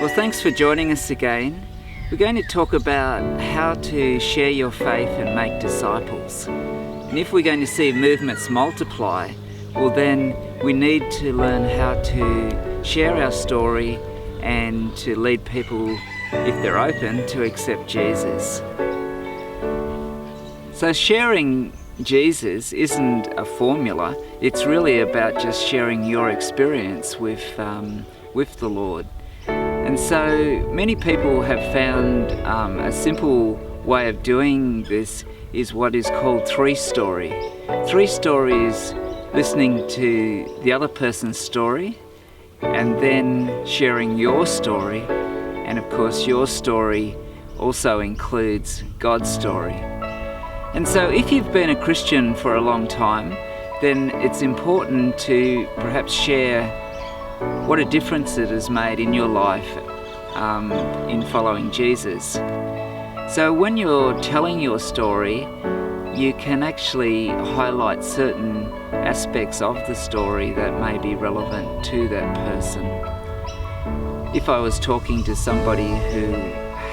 Well, thanks for joining us again. We're going to talk about how to share your faith and make disciples. And if we're going to see movements multiply, well then we need to learn how to share our story and to lead people, if they're open, to accept Jesus. So sharing Jesus isn't a formula. It's really about just sharing your experience with the Lord. And so many people have found a simple way of doing this is what is called three-story. Three-story is listening to the other person's story and then sharing your story. And of course your story also includes God's story. And so if you've been a Christian for a long time, then it's important to perhaps share what a difference it has made in your life in following Jesus. So when you're telling your story, you can actually highlight certain aspects of the story that may be relevant to that person. If I was talking to somebody who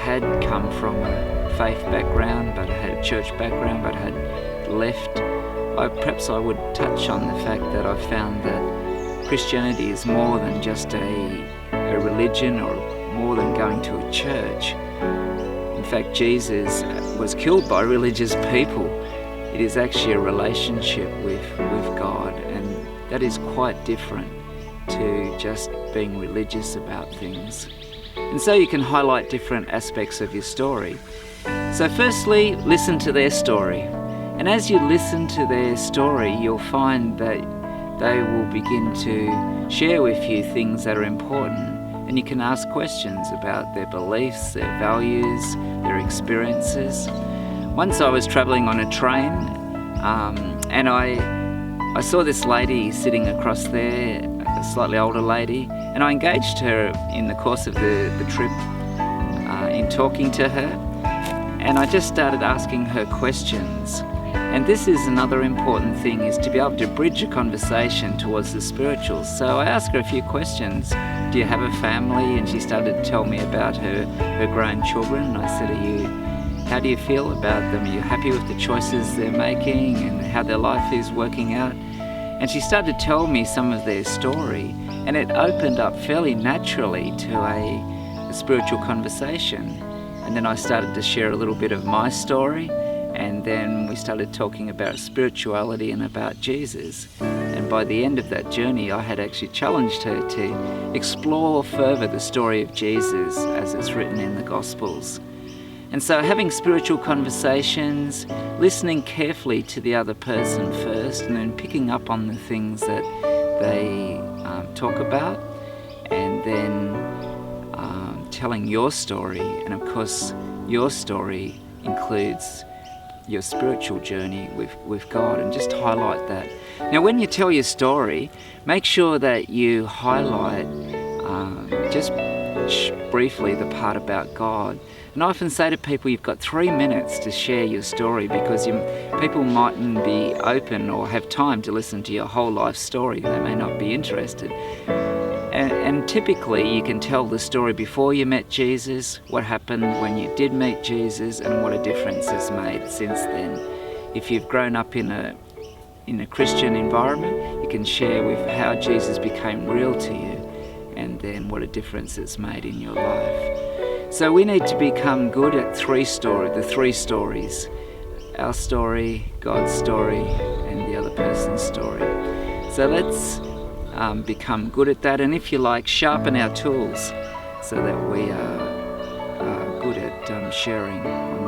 had come from a faith background, but had a church background, but had left, perhaps I would touch on the fact that I found that Christianity is more than just a religion or more than going to a church. In fact, Jesus was killed by religious people. It is actually a relationship with God, and that is quite different to just being religious about things. And so you can highlight different aspects of your story. So firstly, listen to their story. And as you listen to their story, you'll find that they will begin to share with you things that are important. And you can ask questions about their beliefs, their values, their experiences. Once I was traveling on a train, and I saw this lady sitting across there, a slightly older lady, and I engaged her in the course of the trip in talking to her. And I just started asking her questions. And this is another important thing, is to be able to bridge a conversation towards the spiritual. So I asked her a few questions. Do you have a family? And she started to tell me about her grown children. And I said, how do you feel about them? Are you happy with the choices they're making and how their life is working out? And she started to tell me some of their story. And it opened up fairly naturally to a spiritual conversation. And then I started to share a little bit of my story. And then we started talking about spirituality and about Jesus. And by the end of that journey, I had actually challenged her to explore further the story of Jesus as it's written in the Gospels. And so having spiritual conversations, listening carefully to the other person first, and then picking up on the things that they talk about, and then telling your story. And of course, your story includes your spiritual journey with God, and just highlight that. Now when you tell your story, make sure that you highlight just briefly the part about God. And I often say to people, you've got 3 minutes to share your story, because people mightn't be open or have time to listen to your whole life story. They may not be interested. And typically you can tell the story before you met Jesus, what happened when you did meet Jesus, and what a difference it's made since then. If you've grown up in a Christian environment, you can share with how Jesus became real to you, and then what a difference it's made in your life. So we need to become good at the three stories. Our story, God's story, and the other person's story. So let's become good at that, and if you like, sharpen our tools so that we are good at sharing on